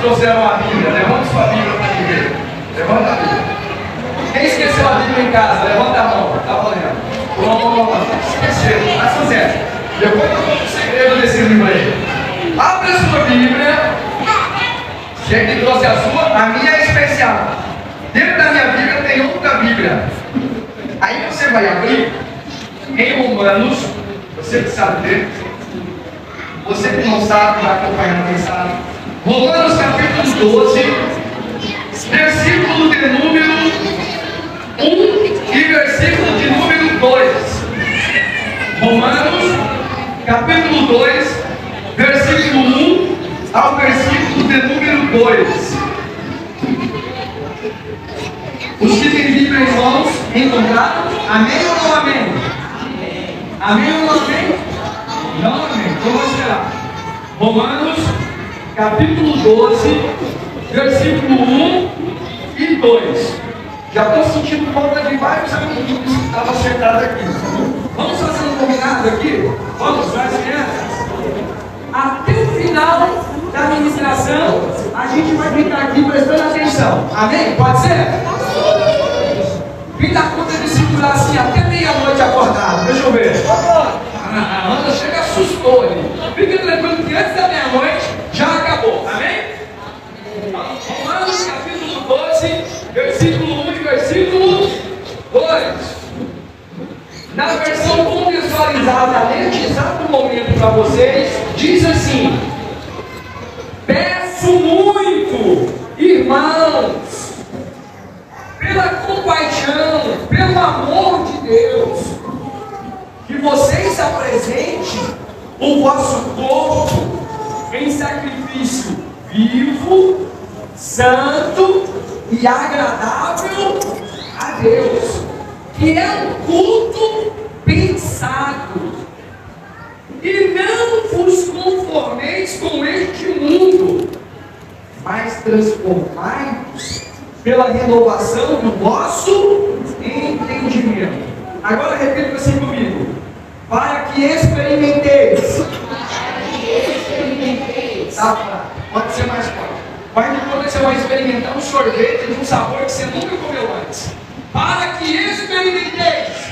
trouxeram a Bíblia? Levanta sua Bíblia para mim ver. Levanta a Bíblia. Quem esqueceu a Bíblia em casa? Levanta a mão. Tá valendo. Pronto. Esqueceu. Mas fazer. Depois eu conto o segredo desse livro aí. Abre a sua Bíblia. Você que trouxe a sua, a minha é especial. Dentro da minha Bíblia tem outra Bíblia. Aí você vai abrir em Romanos. Você que sabe ler. Você que não sabe, vai acompanhando quem sabe. Romanos capítulo 12, versículo de número 1 e versículo de número 2. Romanos capítulo 2, versículo 1 ao versículo de número 2. Os que têm Bíblia em mãos encontraram? Amém ou não amém? Amém ou não amém? Não amém. Então vamos esperar. Romanos capítulo 12, versículo 1 e 2. Já estou sentindo falta de vários amiguinhos que estavam sentados aqui. Vamos fazer um combinado aqui? Vamos, vai, crianças. Até o final da ministração, a gente vai ficar aqui prestando atenção. Amém? Pode ser? Quem dá conta de segurar assim até meia-noite acordado? Deixa eu ver. A Ana chega e assustou ali. Fica tranquilo que antes da meia-noite já acabou. Amém? Romanos capítulo 12, versículo 1 e versículo 2. Na versão contextualizada neste exato momento para vocês, diz assim: peço muito, irmãos, pela compaixão, pelo amor de Deus, que vocês apresentem o vosso corpo em sacrifício vivo, santo e agradável a Deus, que é um culto pensado. E não vos conformeis com este mundo, mas transformai-vos pela renovação do vosso entendimento. Agora repita assim comigo: para que experimenteis. Tá, pode ser mais forte. Vai depois você vai experimentar um sorvete de um sabor que você nunca comeu antes. Para que experimenteis.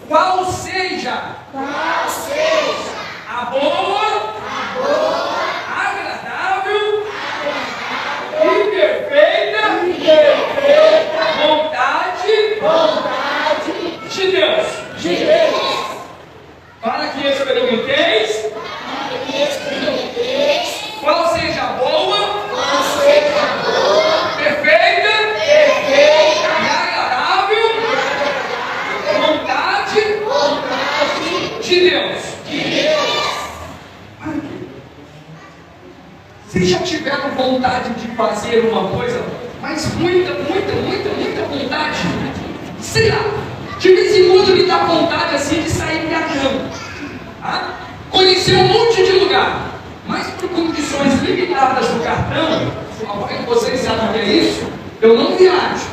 Qual seja a boa, agradável e perfeita vontade de Deus. Para que experimenteis qual seja a boa, perfeita e agradável vontade de Deus. Vocês já tiveram vontade de fazer uma coisa, mas muita vontade? Sei lá, de vez em quando me dá vontade assim de sair viajando, conhecer um monte de lugar, mas por condições limitadas do cartão, vocês sabem o que é isso? Eu não viajo.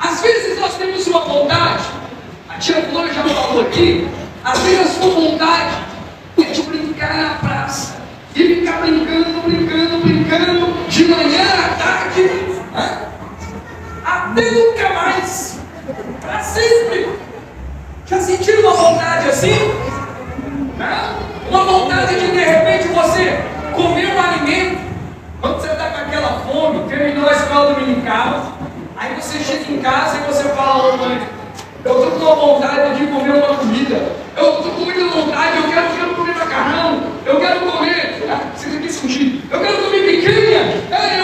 Às vezes nós temos uma vontade, a tia Flora já falou aqui, às vezes a sua vontade é de brincar na praça e ficar brincando, de manhã à tarde, até nunca mais, para sempre. Já sentiram uma vontade assim? Uma vontade de repente você comer um alimento, quando você está com aquela fome, terminou a escola dominical, aí você chega em casa e você fala: ô mãe, eu estou com uma vontade de comer uma comida, eu estou com muita vontade, eu quero comer macarrão, eu quero comer, você quer sentir, eu quero comer picanha,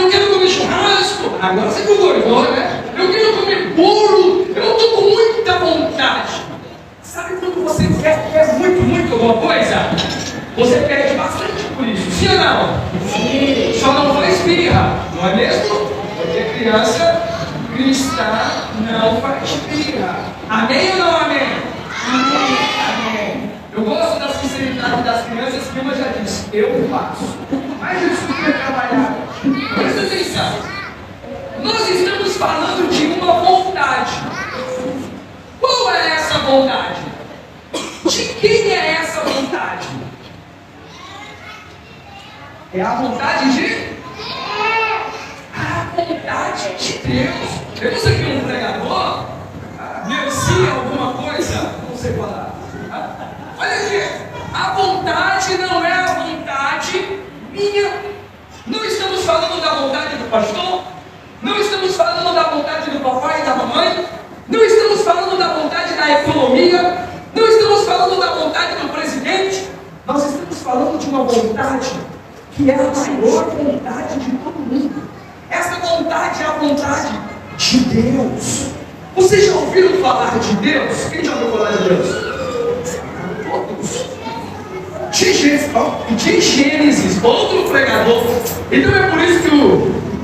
eu quero comer churrasco, agora você concordou, né? Eu quero comer bolo, eu estou com muita vontade. Sabe quando você quer muito alguma coisa? Você perde bastante por isso, sim ou não? Sim. Só não faz birra, não é mesmo? Porque criança cristã não faz birra. Amém ou não amém? Amém. Eu gosto da sinceridade das crianças, que uma já disse: eu faço. Mas isso é trabalhar. Presta atenção. Nós estamos falando de uma vontade. Qual é essa vontade? De quem é essa vontade? É a vontade de? A vontade de Deus. Temos aqui um pregador, merecia alguma coisa? Não sei falar. Olha aqui, a vontade não é a vontade minha. Não estamos falando da vontade do pastor, não estamos falando da vontade do papai e da mamãe, não estamos falando da vontade da economia, não estamos falando da vontade do presidente, nós estamos falando de uma vontade que é a maior vontade de todo mundo. Essa vontade é a vontade de Deus. Vocês já ouviram falar de Deus? Quem já ouviu falar de Deus? Todos. De Gênesis, outro pregador. Então é por isso que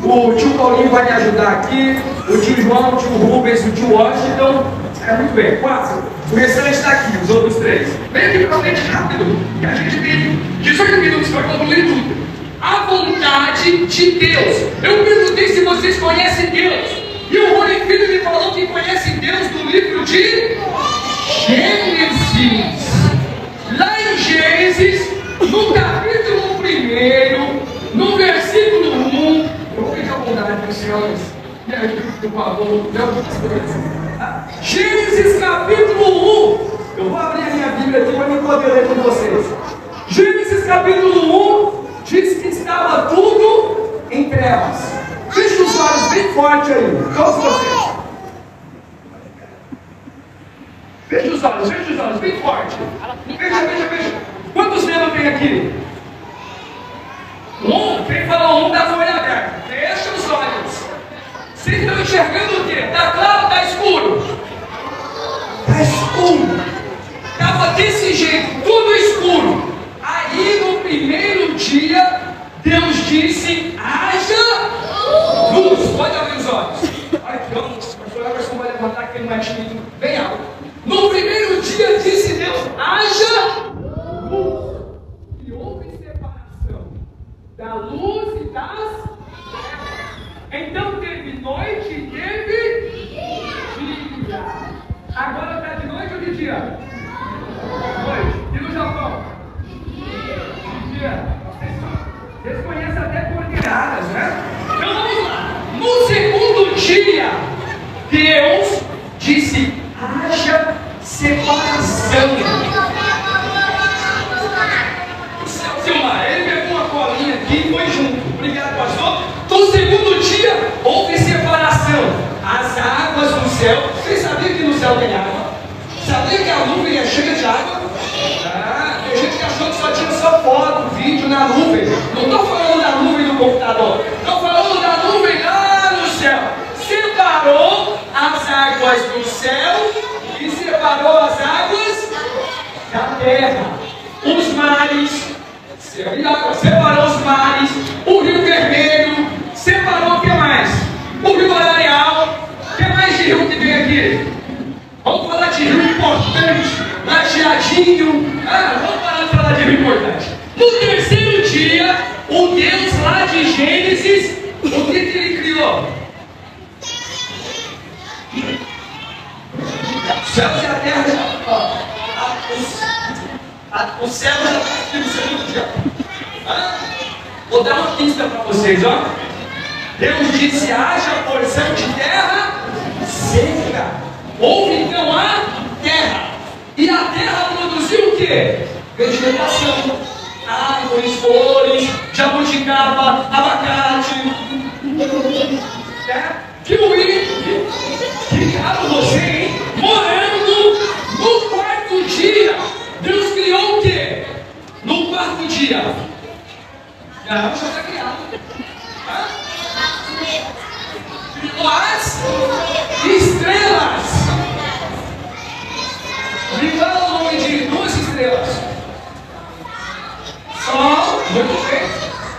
o tio Paulinho vai me ajudar aqui, o tio João, o tio Rubens, o tio Washington. Muito bem, 4. O restante está aqui, os outros 3. Vem aqui para frente rápido, que a gente tem 18 minutos para concluir tudo. A vontade de Deus. Eu perguntei se vocês conhecem Deus. E o Rony Filho me falou que conhece Deus no livro de Gênesis. Lá em Gênesis, no capítulo 1, no versículo 1, eu vou pedir a bondade dos senhores, me ajude, por favor, Gênesis capítulo 1, eu vou abrir a minha Bíblia aqui para me poder ler com vocês. Gênesis capítulo 1 diz que estava tudo em trevas. Feche os olhos bem forte aí, todos vocês. Feche os olhos bem forte. Veja. Quantos dedos tem aqui? Quem falou dá com o olho aberto. Fecha os olhos. Vocês estão enxergando o quê? Está claro ou está escuro? Está escuro. Estava desse jeito, tudo escuro. Aí no primeiro dia, Deus disse: haja luz. Pode abrir os olhos. Aqui, ó. O pastor Everson vai levantar que ele não é tímido. Bem alto. No primeiro dia disse Deus: haja luz. E houve separação da luz e das trevas. Então teve noite e teve dia. Agora está de noite ou de dia? Noite. E no Japão? De dia. Vocês conhecem até coordenadas, né? Então vamos lá. No segundo dia, Deus disse: haja separação. Silmar, ele pegou uma colinha aqui e foi junto. Obrigado, pastor. No segundo dia, houve separação. As águas do céu. Vocês sabiam que no céu tem água? Sabia que a nuvem é cheia de água? Tem gente que achou que só tinha só foto, vídeo na nuvem. Não estou falando da nuvem do computador. Estou falando da nuvem lá no céu. Separou as águas do céu e separou as águas da terra. Os mares, separou os mares, o Rio Vermelho, separou o que mais? O Rio Areal. O que mais de rio que tem aqui? Vamos falar de rio importante, Lajeadinho. Vamos parar de falar de rio importante. No terceiro dia, o Deus lá de Gênesis, o que ele criou? Os céus e a terra. O céu já está aqui no segundo dia. Vou dar uma pista para vocês, ó. Deus disse: haja porção de terra seca. Houve então a terra. E a terra produziu o quê? Vegetação, árvores, flores, jabuticaba, abacate. Kiwi. Que caro você, hein? Morando no quarto dia. Deus criou o quê? No quarto dia. Já está criado. As estrelas. Me fala o nome de duas estrelas. Sol, muito bem.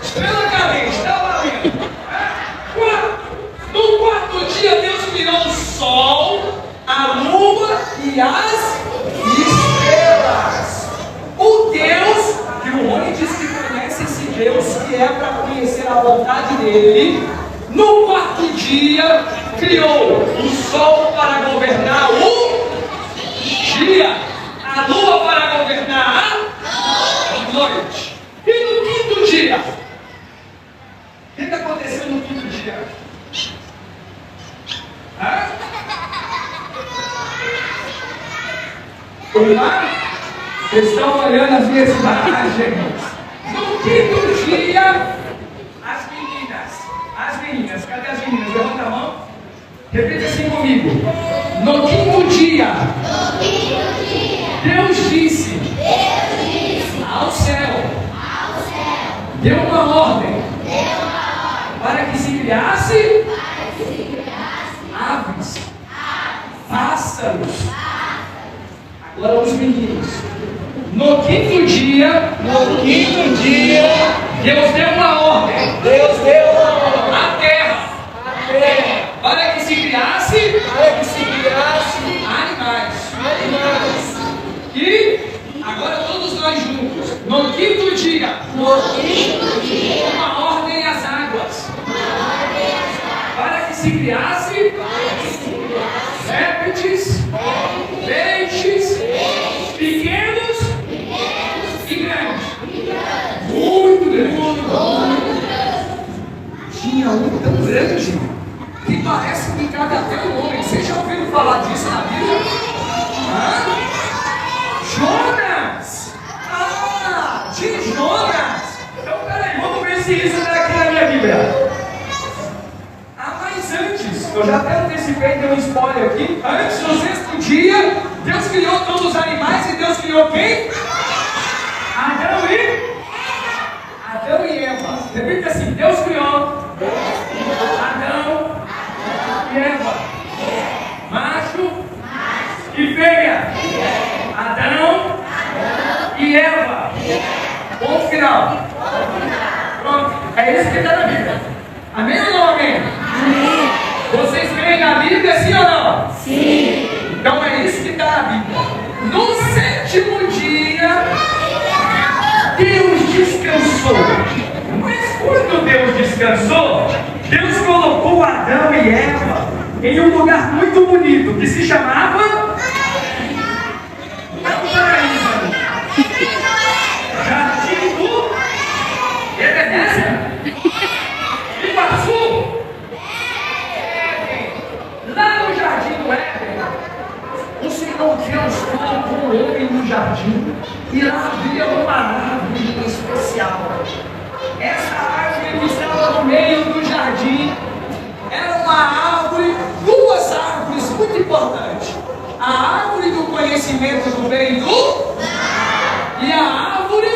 Estrela cadente, está valendo. No quarto dia, Deus criou o sol, a lua e as estrelas. O Deus, que o Rony diz que conhece esse Deus, que é para conhecer a vontade dele, no quarto dia, criou o sol para governar o dia, a lua para governar a noite. E no quinto dia, dia? Hã? Vocês estão olhando as minhas imagens. No quinto dia, as meninas, cadê as meninas? Levanta a mão. Repita assim comigo. No quinto dia, Deus disse ao céu, deu uma ordem para que se criasse aves, pássaros. Agora os meninos. No quinto dia, Deus deu uma ordem à terra para que se criasse animais. E agora todos nós juntos. No quinto dia, uma ordem às águas para que se criasse répteis, peixes, pequenos e grandes. Muito grande. Tinha um tão grande que parece que cabe até o homem. Vocês já ouviram falar disso na Bíblia? Jonas! De Jonas! Então peraí, vamos ver se isso está aqui na minha Bíblia. Mas antes, eu já até antecipei, dei um spoiler aqui. Antes, no sexto dia, Deus criou todos os animais e Deus criou quem? Adão e Eva. Repita assim, Deus criou Adão e Eva. Macho e fêmea. Adão e Eva. Ponto final. Pronto. É isso que está na Bíblia. Amém ou não amém? Amém. Vocês creem na Bíblia, sim ou não? Sim. Então é isso que está na Bíblia. No sétimo dia, Deus descansou. Mas quando Deus descansou, Deus colocou Adão e Eva em um lugar muito bonito que se chamava paraíso. Jardim do Éden. Iguaçu. Lá no Jardim do Éden, o Senhor Deus colocou o homem no jardim e lá havia uma árvore especial. Essa árvore que estava no meio do jardim era uma árvore, duas árvores muito importantes. A árvore do conhecimento do bem e do mal. E a árvore.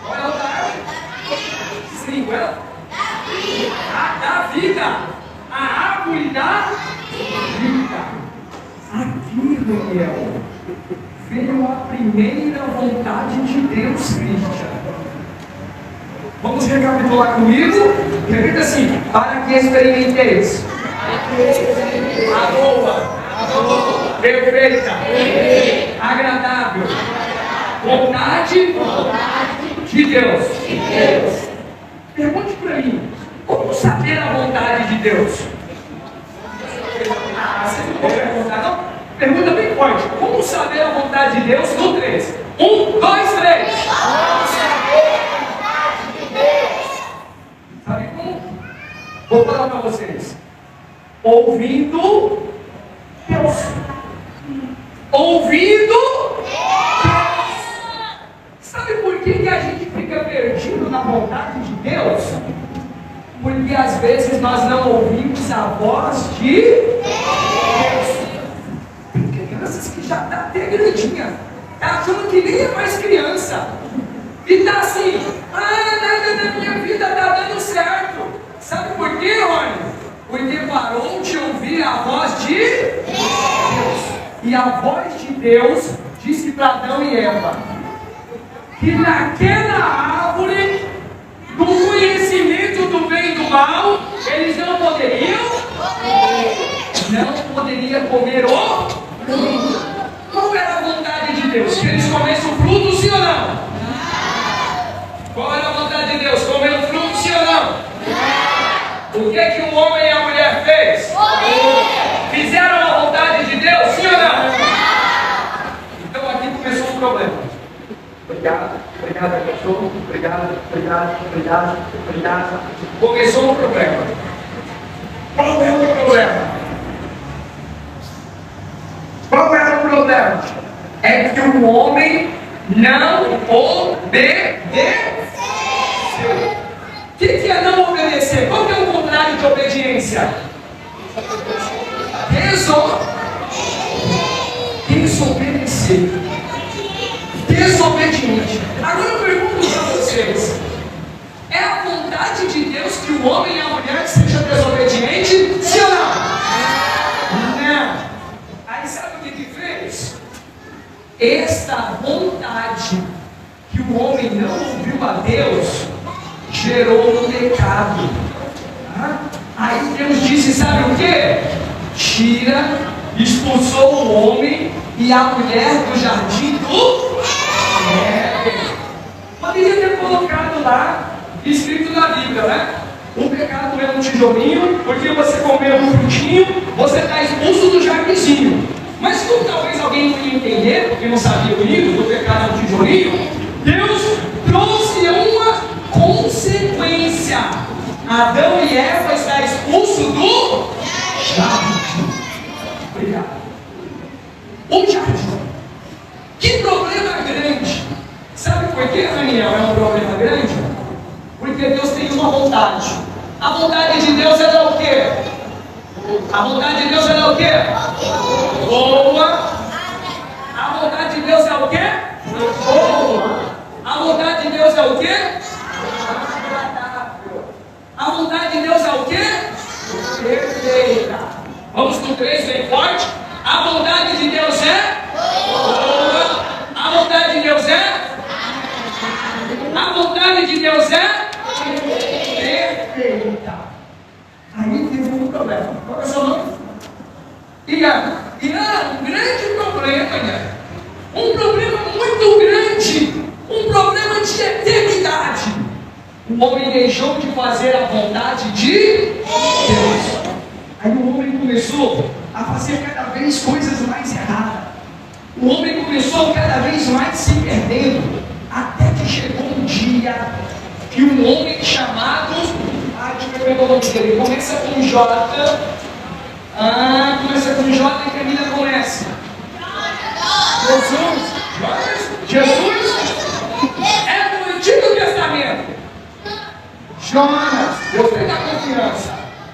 Qual é a outra árvore? Sim, qual é? A da vida. A árvore da vida. Aqui, Daniel, veio a primeira vontade de Deus, Cristian. Vamos recapitular comigo? Repita assim: para que experimenteis a boa, perfeita, agradável vontade de Deus. Pergunte para mim: como saber a vontade de Deus? Você não pode perguntar, não? Pergunta bem forte: como saber a vontade de Deus? No 3. 1, 2, 3. Sabe como? Vou falar para vocês. Ouvindo Deus. Ouvindo Deus. Sabe por que a gente fica perdido na vontade de Deus? Porque às vezes nós não ouvimos a voz de Deus. Tem crianças que já estão até grandinha, está achando que nem é mais criança. E está assim: nada na minha vida está dando certo. Sabe por quê, Rony? Porque parou de ouvir a voz de Deus. E a voz de Deus disse para Adão e Eva que naquela árvore do conhecimento do bem e do mal, eles não poderiam comer o fruto. Qual era a vontade de Deus? Que eles comessem o fruto, sim ou não? Qual era a vontade de Deus? Comer o fruto, sim ou não? O que o homem e a mulher fez? Fizeram a vontade de Deus, sim ou não? Então aqui começou o problema. Obrigado. Obrigado, cachorro. Obrigado, obrigado, obrigado, obrigado. Começou o problema. Qual é o problema? Qual é o problema? É que o homem não obedeceu. O que é não obedecer? Qual que é o contrário de obediência? Desobedecer. Desobediente. Agora eu pergunto para vocês: é a vontade de Deus que o homem e a mulher sejam desobedientes? Sim ou não? Não. Aí sabe o que fez? Esta vontade que o homem não ouviu a Deus gerou um pecado. Aí Deus disse: sabe o que? Tira, expulsou o homem e a mulher do jardim do Éden. Poderia ter colocado lá, escrito na Bíblia, né? O pecado é um tijolinho, porque você comeu um frutinho, você está expulso do jardinzinho. Mas como talvez alguém não ia entender, porque não sabia o livro do pecado é um tijolinho, Deus trouxe uma consequência. Adão e Eva estão expulsos do jardim. Obrigado. O jardim. Que problema grande. Sabe por que, Daniel, é um problema grande? Porque Deus tem uma vontade. A vontade de Deus era o quê? A vontade de Deus era o quê? Boa. A vontade de Deus é o quê? Boa. A vontade de Deus é o quê? A vontade de Deus é o quê? Perfeita. Vamos no 3, bem forte. A vontade de Deus é boa. A vontade de Deus é? A vontade de Deus é perfeita. Aí teve um problema. Qual é o seu nome? Ian. Ian, um grande problema, Ian. Um problema muito grande. Um problema de eternidade. O homem deixou de fazer a vontade de Deus. Aí o homem começou a fazer cada vez coisas mais erradas. O homem começou cada vez mais se perdendo. Até que chegou um dia que um homem chamado... deixa eu ver o nome dele. Começa com J. Começa com J e termina com S. Jesus é do Antigo Testamento. Jonas, Deus tem a confiança.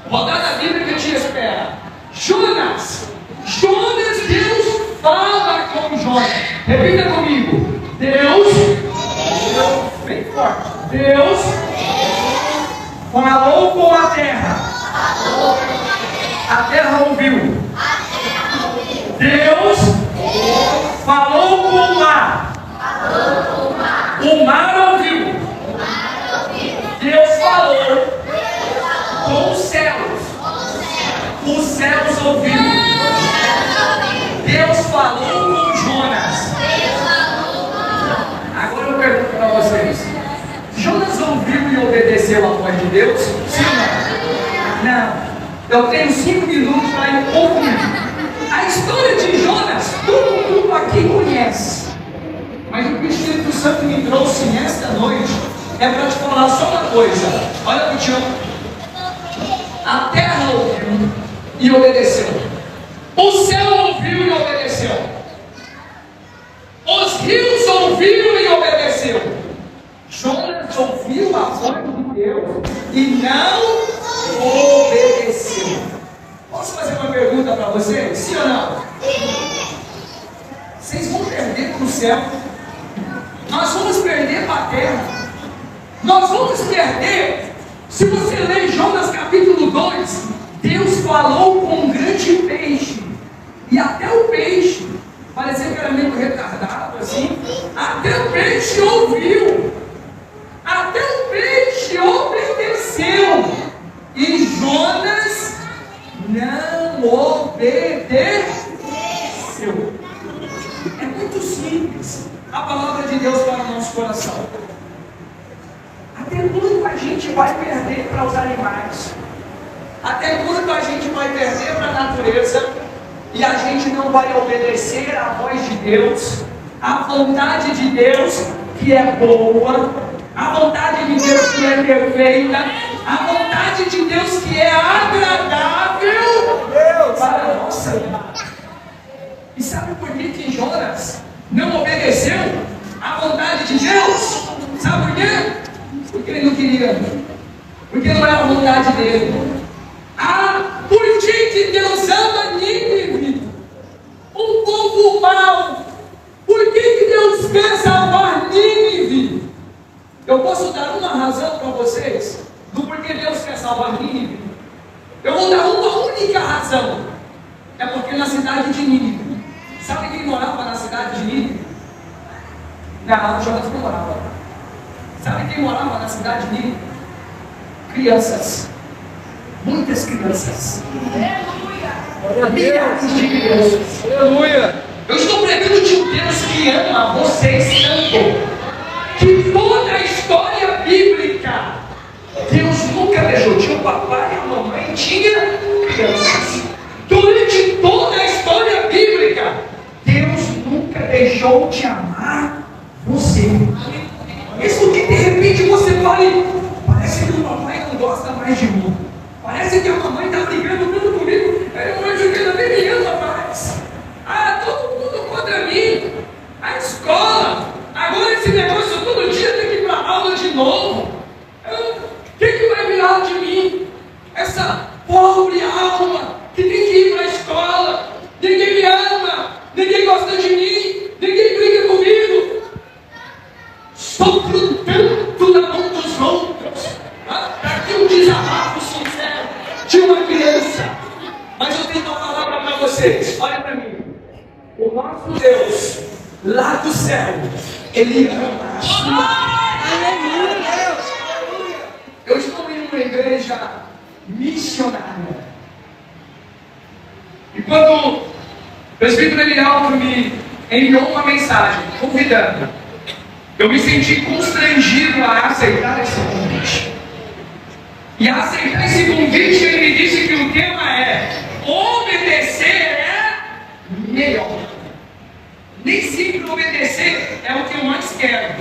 Rodada a Bíblia que te espera. Jonas, Deus fala com Jonas. Repita comigo. Deus, bem forte. Deus falou com a terra. A terra ouviu. Deus falou com o mar. O mar ouviu. Deus falou com os céus. Os céus ouviram. Deus falou com Jonas. Agora eu pergunto para vocês: Jonas ouviu e obedeceu a voz de Deus? Sim ou não? Não. Eu tenho 5 minutos para ir concluir. A história de Jonas, todo mundo aqui conhece. Mas o que o Espírito Santo me trouxe nesta noite é para te falar só uma coisa. Olha para o tio. A terra ouviu e obedeceu. O céu ouviu e obedeceu. Os rios ouviram e obedeceu. Jonas ouviu a voz de Deus e não obedeceu. Posso fazer uma pergunta para vocês? Sim ou não? Vocês vão perder para o céu. Nós vamos perder para a terra. Nós vamos perder. Se você ler Jonas capítulo 2, Deus falou com um grande peixe. E até o peixe, parecia que era meio retardado assim, até o peixe ouviu. Até o peixe obedeceu. E Jonas não obedeceu. É muito simples a palavra de Deus para o nosso coração. Até quando a gente vai perder para os animais? Até quando a gente vai perder para a natureza? E a gente não vai obedecer à voz de Deus, à vontade de Deus, que é boa, a vontade de Deus que é perfeita, a vontade de Deus que é agradável para a nossa vida. E sabe por que Jonas não obedeceu à vontade de Deus? Sabe por quê? Porque ele não queria, porque não era a vontade dele. Por que Deus ama Nínive? Um povo mau. Por que Deus quer salvar Nínive? Eu posso dar uma razão para vocês do porquê Deus quer salvar Nínive. Eu vou dar uma única razão. É porque na cidade de Nínive, sabe quem morava na cidade de Nínive? Não, Jonas não morava. Sabe quem morava na cidade de Nínive? Crianças. Muitas crianças. Aleluia! Milhares de crianças. Aleluia! Eu estou pregando de um Deus que ama vocês tanto, que toda a história bíblica, Deus nunca deixou. Tinha o papai e a mamãe, tinha crianças. Durante toda a história bíblica, Deus nunca deixou de amar você. Mesmo que de repente você fale, parece que o papai não gosta mais de mim. Parece que a mamãe está brigando tanto comigo. Eu acho que ela nem me ama mais. Todo mundo contra mim. A escola. Agora esse negócio todo dia tem que ir para aula de novo. O que vai virar de mim? Essa pobre alma que tem que ir para a escola. Ninguém me ama. Ninguém gosta de mim. Ninguém briga comigo. Sofro tanto na mão dos outros. Está aqui um desabafo sincero de uma criança. Mas eu tenho uma palavra para vocês. Olha para mim. O nosso Deus, lá do céu, Ele ama a sua vida. Eu estou em uma igreja missionária. E quando o presbítero Elialto me enviou uma mensagem convidando, eu me senti constrangido a aceitar esse convite. E a aceitar esse convite, ele me disse que o tema é: obedecer é melhor. Nem sempre obedecer é o que eu mais quero.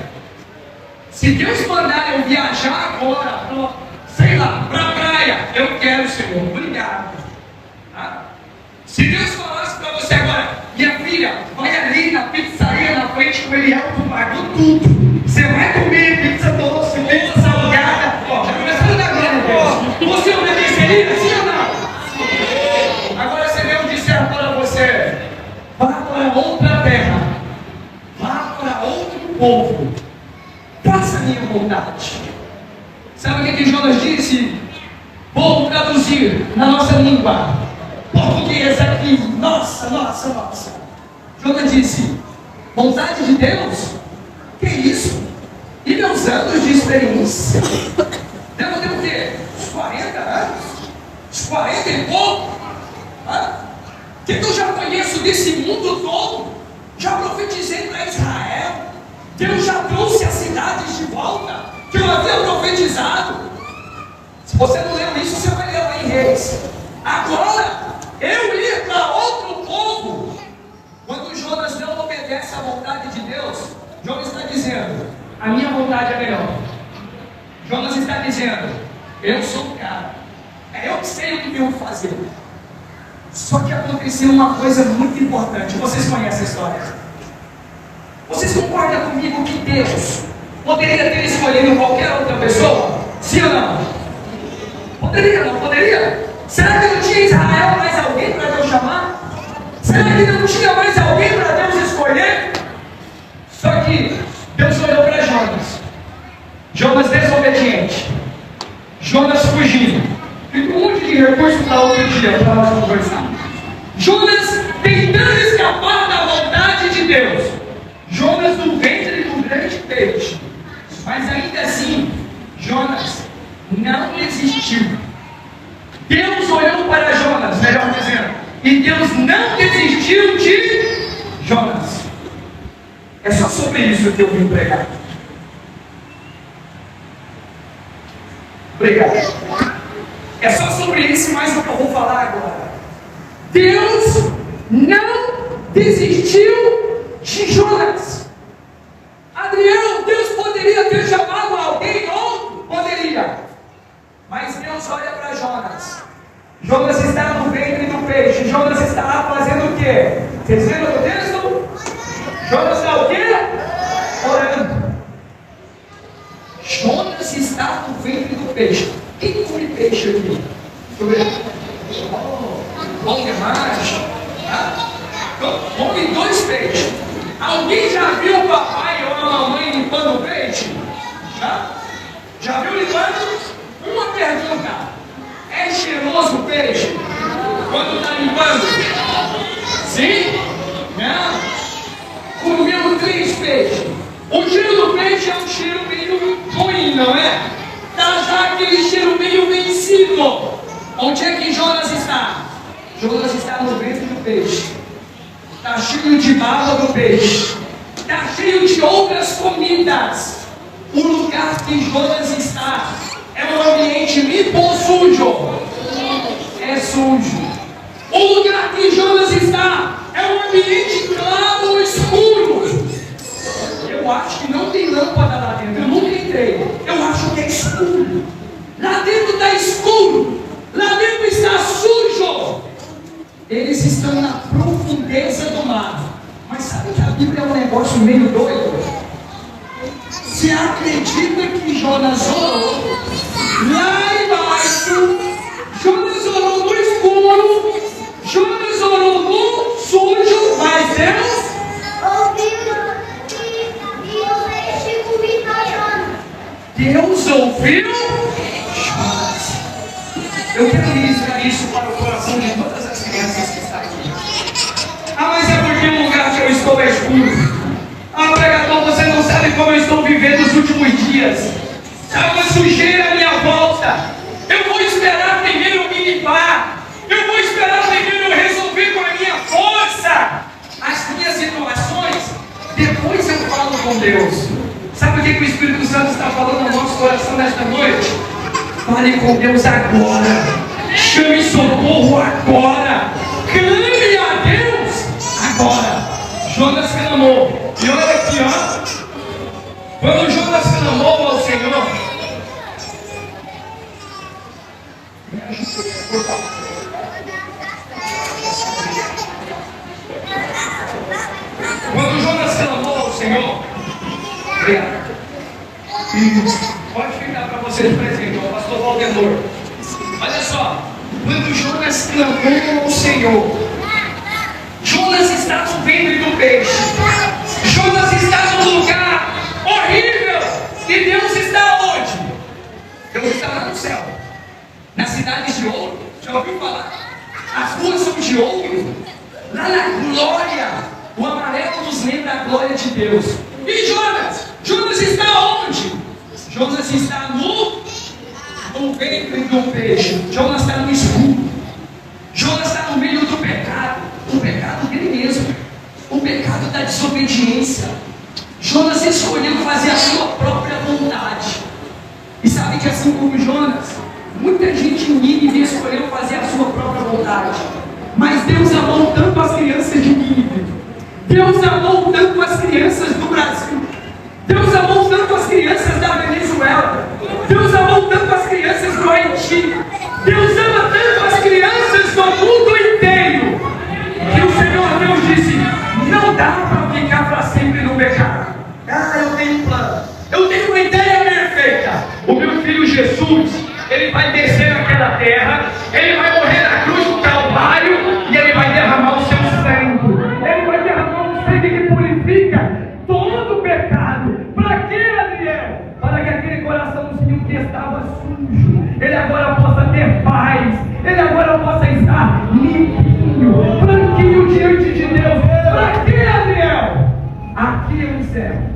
Se Deus mandar eu viajar agora, sei lá, para a praia, eu quero, Senhor, obrigado. Se Deus falasse para você agora, minha filha, vai ali na pizzaria na frente com ele, pagou tudo. Você vai comer pizza doce, pizza salgada. Já começou a dar glória a Deus. Você obedeceria, sim ou não? Agora se Deus disser para você, vá para outra terra, vá para outro povo, faça a minha vontade. Sabe o que Jonas disse? Vou traduzir na nossa língua português aqui. Nossa. Jonas disse: vontade de Deus? Que isso? E meus anos de experiência? Devo ter o quê? Uns 40 anos? Uns 40 e pouco? O que eu já conheço desse mundo todo? Já profetizei para Israel. Deus já trouxe as cidades de volta que eu havia profetizado. Se você não leu isso, você vai ler lá em Reis. Agora, eu ir para outro povo. Quando Jonas não obedece à vontade de Deus, Jonas está dizendo: a minha vontade é melhor. Jonas está dizendo: eu sou o cara. É eu que sei o que devo fazer. Só que aconteceu uma coisa muito importante. Vocês conhecem a história? Vocês concordam comigo que Deus poderia ter escolhido qualquer outra pessoa? Sim ou não? Poderia, não poderia? Será que não tinha Israel mais alguém para Deus chamar? Será que não tinha mais alguém para Deus escolher? Só que Deus olhou para Jonas. Jonas desobediente. Jonas fugindo. Fica um monte de recurso para outro dia para nós conversar. Jonas tentando escapar da vontade de Deus. Jonas no ventre do grande peixe. Mas ainda assim, Jonas não desistiu. Deus olhou para Jonas, melhor dizendo, e Deus não desistiu de Jonas. É só sobre isso que eu vim pregar. Obrigado. É só sobre isso mais o que eu vou falar agora. Deus não desistiu de Jonas. Gabriel, Deus poderia ter chamado alguém ou poderia. Mas Deus olha para Jonas. Jonas está no ventre do peixe. Jonas está lá fazendo o quê? Vocês viram o texto? Jonas está o quê? Orando. Jonas está no ventre do peixe. Quem come peixe aqui? Deixa eu ver. Bom demais. Come 2 peixes. Alguém já viu o papai ou a mamãe limpando o peixe? Já viu limpando? Uma pergunta: é cheiroso o peixe quando está limpando? Sim? Não? Comeu 3 peixes. O cheiro do peixe é um cheiro meio ruim, não é? Dá já aquele cheiro meio vencido. Onde é que Jonas está? Jonas está no ventre do peixe. Está cheio de baba do peixe. Está cheio de outras comidas. O lugar que Jonas está é um ambiente limpo ou sujo? É sujo. O lugar que Jonas está é um ambiente claro ou escuro? Eu acho que não tem lâmpada lá dentro. Eu nunca entrei. Eu acho que é escuro. Lá dentro está escuro. Lá dentro está sujo. Eles estão na profundeza do mar. Mas sabe que a Bíblia é um negócio meio doido? Você acredita que Jonas orou lá embaixo? Jonas orou no escuro. Jonas orou no sujo. Mas Deus ouviu Jonas. Eu quero ministrar isso para o coração de todas as crianças que estão aqui. Mas é porque o lugar que eu estou é escuro. Pregador, você não sabe como eu estou vivendo os últimos dias. Está uma sujeira à minha volta. Eu vou esperar primeiro me limpar. Eu vou esperar primeiro resolver com a minha força as minhas situações. Depois eu falo com Deus. Sabe o que o Espírito Santo está falando no nosso coração nesta noite? Fale com Deus agora. Chame socorro agora. Clame a Deus agora. Jonas clamou. E olha aqui, ó. Quando Jonas clamou ao Senhor, me ajuda, por favor. Quando Jonas clamou ao Senhor, pode ficar para você de presente, o pastor Valdemor. Olha só, quando Jonas clamou ao Senhor, Jonas está no ventre do peixe. Jonas está num lugar horrível. E Deus está onde? Deus está lá no céu, na cidade de ouro. Já ouviu falar? As ruas são de ouro. Lá na glória, o amarelo nos lembra a glória de Deus. E Jonas? Jonas está onde? Jonas está no ventre do peixe. Jonas está no escuro. Jonas está no meio do pecado. O pecado dele mesmo. O pecado da desobediência. Jonas escolheu fazer a sua própria vontade. E sabe que assim como Jonas, muita gente em Nínive escolheu fazer a sua própria vontade. Mas Deus amou tanto as crianças de Nínive. Deus amou tanto as crianças do Brasil. Deus amou tanto as crianças da Venezuela. Deus amou tanto as crianças do Haiti. Deus ama tanto as crianças do mundo inteiro, que o Senhor Deus disse: não dá para ficar para sempre no pecado. Eu tenho um plano. Eu tenho uma ideia perfeita. O meu filho Jesus, ele vai descer naquela terra. Ele vai morrer na cruz do Calvário. E ele vai derramar o seu sangue. Ele vai derramar um sangue que purifica todo o pecado. Para quê, Adriel? Para que aquele coraçãozinho que estava sujo, ele agora possa ter paz. Ele agora possa estar limpinho, branquinho diante de Deus. Para quê, Adriel? Aqui eu encerro.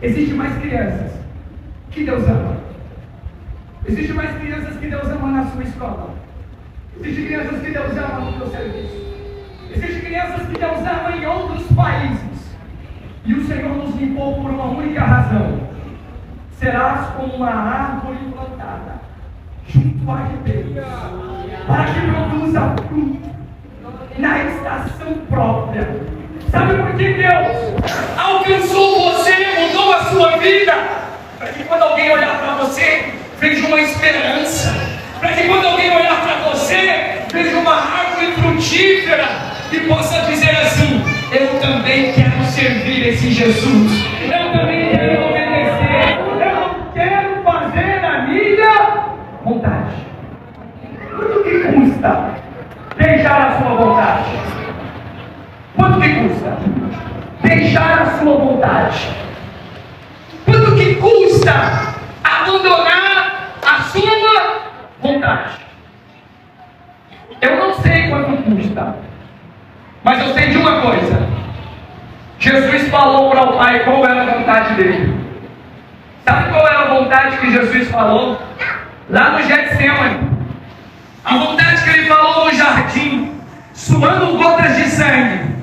Existem mais crianças que Deus ama. Existem mais crianças que Deus ama na sua escola. Existem crianças que Deus ama no seu serviço. Existem crianças que Deus ama em outros países. E o Senhor nos limpou por uma única razão. Serás como uma árvore plantada junto a ribeiros, para que produza fruto na estação própria. Sabe por que Deus alcançou você, mudou transformou a sua vida, para que quando alguém olhar para você, veja uma esperança, para que quando alguém olhar para você, veja uma árvore frutífera e possa dizer assim: eu também quero servir esse Jesus, eu também quero obedecer, eu não quero fazer a minha vontade. Quanto que custa deixar a sua vontade? Quanto que custa deixar a sua vontade? Quanto que custa abandonar a sua vontade? Eu não sei quanto custa, mas eu sei de uma coisa: Jesus falou para o Pai qual era a vontade dele. Sabe qual era a vontade que Jesus falou? Lá no Getsemane. A vontade que ele falou no jardim, suando gotas de sangue.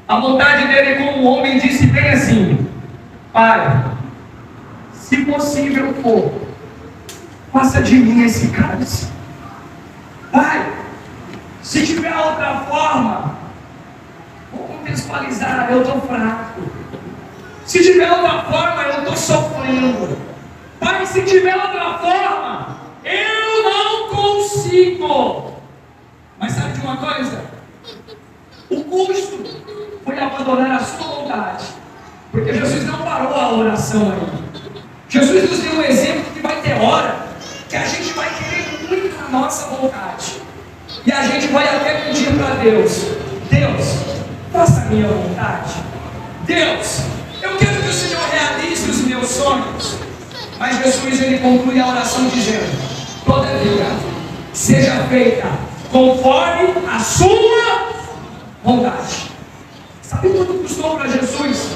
A vontade dele como homem disse bem assim: Pai, se possível for, faça de mim esse cálice. Pai, se tiver outra forma, vou contextualizar, eu estou fraco. Se tiver outra forma, eu estou sofrendo. Pai, se tiver outra forma, eu não consigo. Mas sabe de uma coisa? O custo foi abandonar a sua vontade. Porque Jesus não parou a oração aí. Jesus nos deu um exemplo que vai ter hora que a gente vai querer muito a nossa vontade. E a gente vai até pedir para Deus: Deus, faça a minha vontade. Deus, eu quero que o Senhor realize os meus sonhos. Mas Jesus, ele conclui a oração dizendo: todavia, seja feita conforme a sua vontade. Sabe quanto custou para Jesus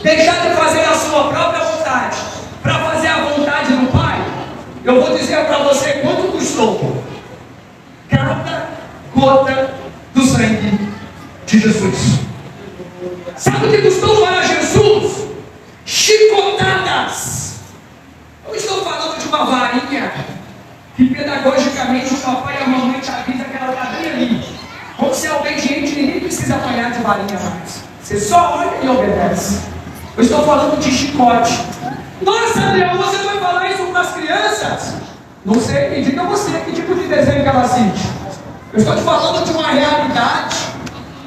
deixar de fazer a sua própria vontade para fazer a vontade do Pai? Eu vou dizer para você quanto custou. Cada gota do sangue de Jesus. Sabe o que custou para Jesus? Chicotadas. Eu estou falando de uma varinha que pedagogicamente o papai e a mamãe te avisam que ela está bem ali. Como se é obediente, ninguém precisa apanhar de varinha mais. Você só olha e obedece. Eu estou falando de chicote. Nossa, Adriano, você vai falar isso para as crianças? Não sei, me diga você que tipo de desenho que ela assiste. Eu estou te falando de uma realidade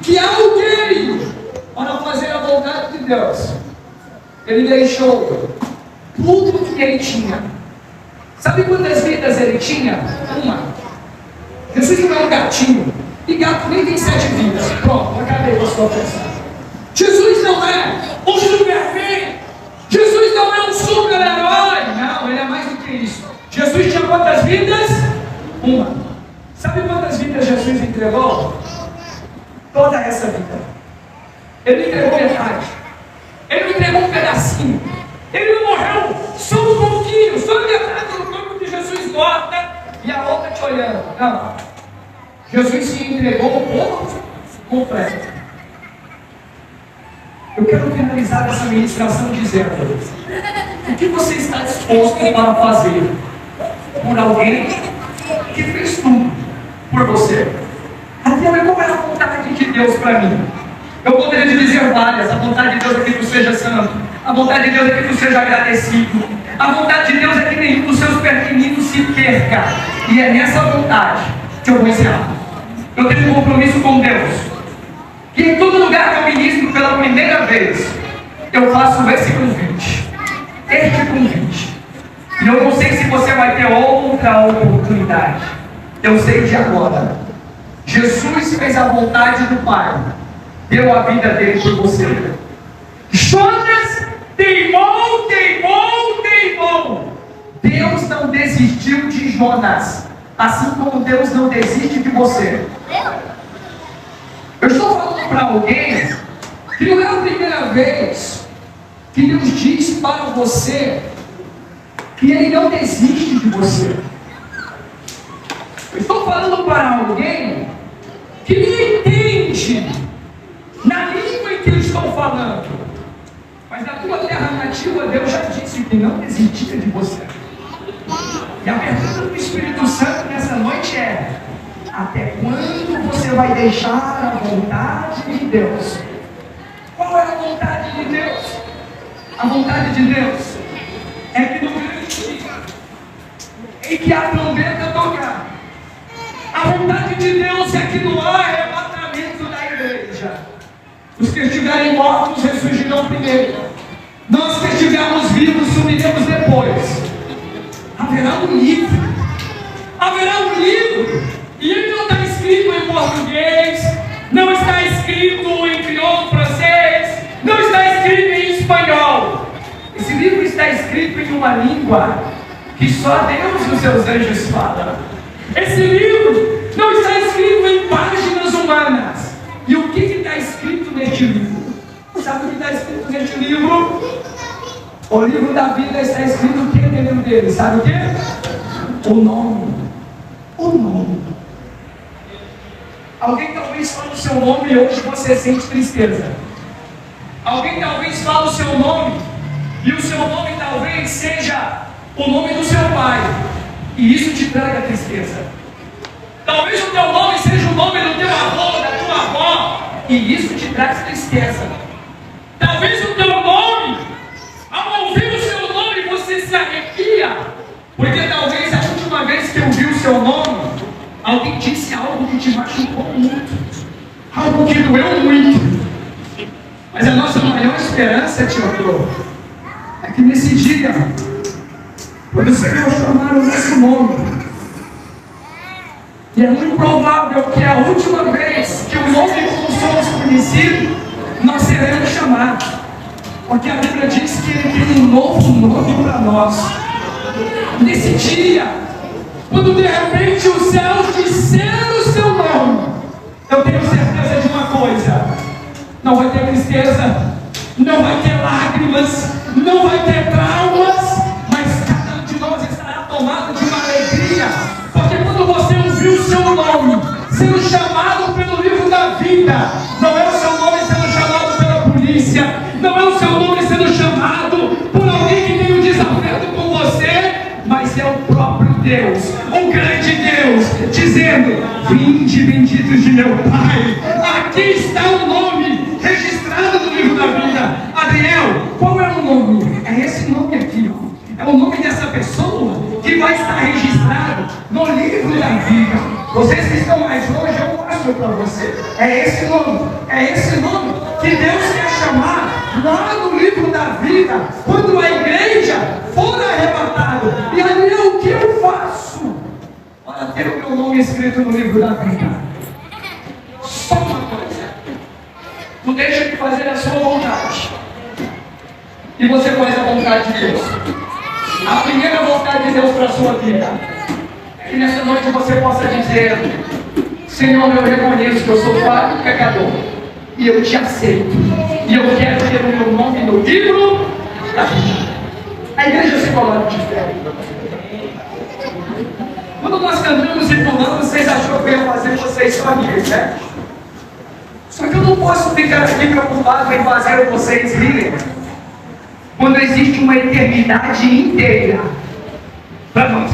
que alguém, para fazer a vontade de Deus, ele deixou tudo que ele tinha. Sabe quantas vidas ele tinha? Uma. Jesus não é um gatinho. E gato nem tem 7 vidas. Pronto, acabei com a sua pensão. Jesus não é um Superman. Jesus não é um super-herói. Não, ele é mais do que isso. Jesus tinha quantas vidas? Uma. Sabe quantas vidas Jesus entregou? Toda essa vida. Ele entregou metade. Ele não entregou um pedacinho. Ele não morreu só um pouquinho, só metade do corpo de Jesus morta e a outra te olhando. Não. Jesus se entregou o corpo completo. Eu quero finalizar essa ministração dizendo: o que você está disposto para fazer por alguém que fez tudo por você? Até qual é a vontade de Deus para mim? Eu poderia te dizer várias. A vontade de Deus é que tu seja santo. A vontade de Deus é que tu seja agradecido. A vontade de Deus é que nenhum dos seus pequeninos se perca. E é nessa vontade que eu vou encerrar. Eu tenho um compromisso com Deus, que em todo lugar que eu ministro pela primeira vez, eu faço esse convite. Este convite. E eu não sei se você vai ter outra oportunidade. Eu sei de agora. Jesus fez a vontade do Pai. Deu a vida dele por você. Jonas teimou. Deus não desistiu de Jonas, assim como Deus não desiste de você. Eu estou falando para alguém que não é a primeira vez que Deus diz para você que Ele não desiste de você. Eu estou falando para alguém que me entende na língua em que eu estou falando, mas na tua terra nativa Deus já disse que não desistia de você. E a pergunta do Espírito Santo nessa noite é: até quando você vai deixar a vontade de Deus? Qual é a vontade de Deus? A vontade de Deus é que no grande dia em que a trombeta tocar, a vontade de Deus é que no arrebatamento da igreja, os que estiverem mortos ressurgirão primeiro, nós que estivermos vivos subiremos depois. Haverá um livro, e ele não está escrito em português, não está escrito em crioulo francês, não está escrito em espanhol. Esse livro está escrito em uma língua que só Deus e os seus anjos falam. Esse livro não está escrito em páginas humanas. E o que está escrito neste livro? Sabe o que está escrito neste livro? O livro da vida está escrito o que dentro dele? Sabe o que? O nome. O nome. Alguém talvez fale o seu nome e hoje você sente tristeza. Alguém talvez fale o seu nome e o seu nome talvez seja o nome do seu pai, e isso te traga tristeza. Talvez o teu nome seja o nome do teu avô, da tua avó, e isso te traz tristeza. Talvez o teu nome, ao ouvir o seu nome, você se arrepia, porque talvez a última vez que ouviu o seu nome, alguém disse algo que te machucou muito, algo que doeu muito. Mas a nossa maior esperança, Teodoro, é que nesse dia, quando o Senhor chamar o nosso nome, e é muito provável que a última vez que o nome como somos conhecidos, nós seremos chamados, porque a Bíblia diz que Ele tem um novo nome para nós. Nesse dia, quando de repente os céus disseram o seu nome, eu tenho certeza de uma coisa: não vai ter tristeza, não vai ter lágrimas, não vai ter traumas, mas cada um de nós estará tomado de uma alegria, porque quando você ouviu o seu nome sendo chamado pelo livro da vida, não é o seu nome sendo chamado pela polícia, não é o seu nome sendo chamado por alguém que tem um desafeto com você, mas é o próprio Deus, o grande Deus, dizendo: vinde benditos de meu Pai, aqui está o nome registrado no livro da vida. Adriel, qual é o nome? É esse nome aqui, ó. É o nome dessa pessoa que vai estar registrado no livro da vida. Vocês que estão mais longe, eu mostro para você. É esse nome que Deus quer chamar lá no livro da vida, quando a igreja for arrebatada. E Adriel, o que eu faço para ter o meu nome escrito no livro da vida? Só uma coisa: tu deixa de fazer a sua vontade e você faz a vontade de Deus. A primeira vontade de Deus para a sua vida é que nessa noite você possa dizer: Senhor, eu reconheço que eu sou falho e pecador, e eu te aceito, e eu quero ter o meu nome no livro da vida. A igreja se coloca de pé. Quando nós cantamos e pulamos, vocês acharam que eu ia fazer vocês sozinhos, né? Só que eu não posso ficar aqui preocupado em fazer vocês rirem, quando existe uma eternidade inteira para nós.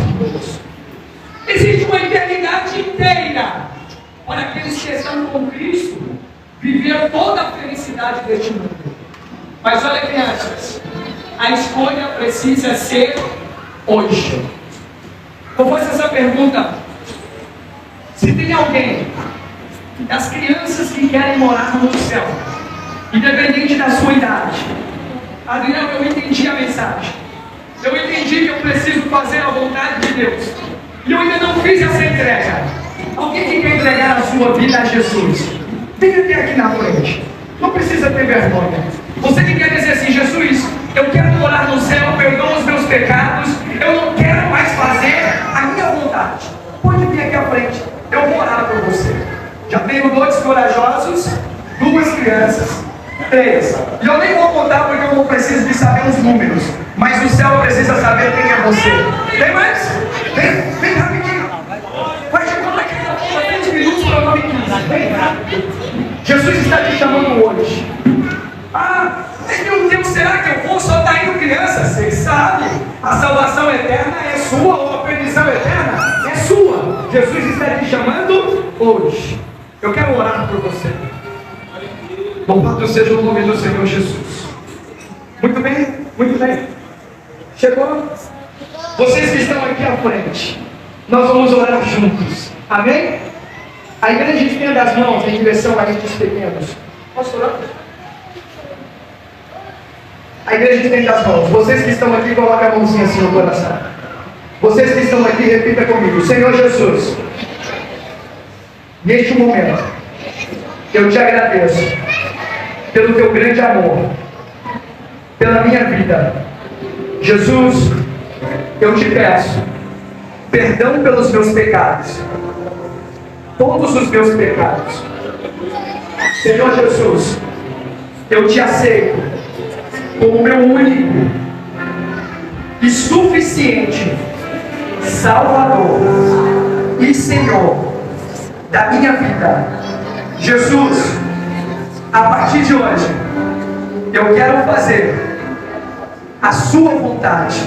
Existe uma eternidade inteira para aqueles que estão com Cristo viver toda a felicidade deste mundo. Mas olha, crianças, a escolha precisa ser hoje. Eu faço essa pergunta: se tem alguém das crianças que querem morar no céu, independente da sua idade. Adriano, eu entendi a mensagem, eu entendi que eu preciso fazer a vontade de Deus, e eu ainda não fiz essa entrega. Alguém que quer entregar a sua vida a Jesus, venha até aqui na frente, não precisa ter vergonha. Você que quer dizer assim: Jesus, eu quero morar no céu, perdoa os meus pecados, eu não quero mais fazer a minha vontade, pode vir aqui à frente, eu vou orar por você. Já tenho 2 corajosos, 2 crianças, 3. E eu nem vou contar porque eu não preciso de saber os números, mas o céu precisa saber quem é você. Tem mais? Vem rapidinho. Vai te contar aqui, 20 minutos para 9h15. Vem rápido. Jesus está te chamando hoje. Meu Deus, será que eu vou? Só está indo criança? Vocês sabem, a salvação eterna é sua, ou a perdição eterna é sua. Jesus está te chamando hoje. Eu quero orar por você. Louvado seja o nome do Senhor Jesus. Muito bem. Muito bem. Chegou? Vocês que estão aqui à frente, nós vamos orar juntos. Amém? A igreja estenda as mãos em direção a estes pequenos. Posso orar? A igreja estende as mãos. Vocês que estão aqui, coloquem a mãozinha assim no coração. Vocês que estão aqui, repita comigo. Senhor Jesus, neste momento, eu te agradeço pelo teu grande amor, pela minha vida. Jesus, eu te peço perdão pelos meus pecados, todos os meus pecados. Senhor Jesus, eu te aceito como meu único e suficiente Salvador e Senhor da minha vida. Jesus, a partir de hoje, eu quero fazer a sua vontade.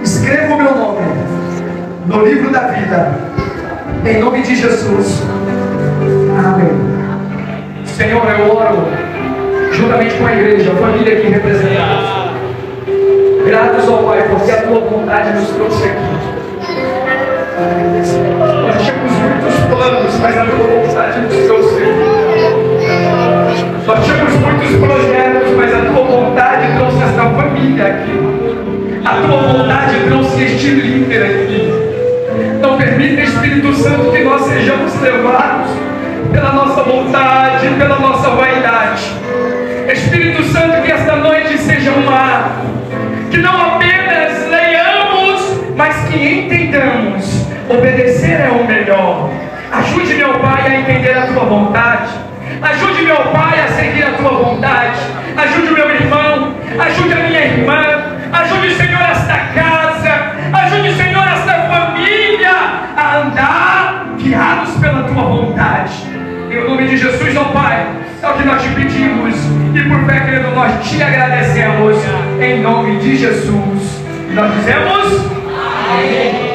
Escreva o meu nome no livro da vida, em nome de Jesus. Amém. Senhor, eu oro juntamente com a igreja, a família aqui representada. Gratos ao Pai, porque a tua vontade nos trouxe aqui. Nós tínhamos muitos planos, mas a tua vontade nos trouxe aqui. Nós tínhamos muitos projetos, mas a tua vontade trouxe esta família aqui. A tua vontade trouxe este líder aqui. Não permita, Espírito Santo, que nós sejamos levados pela nossa vontade, pela nossa vaidade. Espírito Santo, que esta noite seja uma, que não apenas leiamos, mas que entendamos. Obedecer é o melhor. Ajude meu Pai a entender a tua vontade. Ajude meu Pai a seguir a tua vontade. Ajude o meu irmão. Ajude a minha irmã. Ajude, Senhor, esta casa. Ajude, Senhor, esta família a andar guiados pela tua vontade. Em nome de Jesus, ó Pai, é o que nós te pedimos. E por fé, querido, nós te agradecemos. Em nome de Jesus. E nós dizemos amém.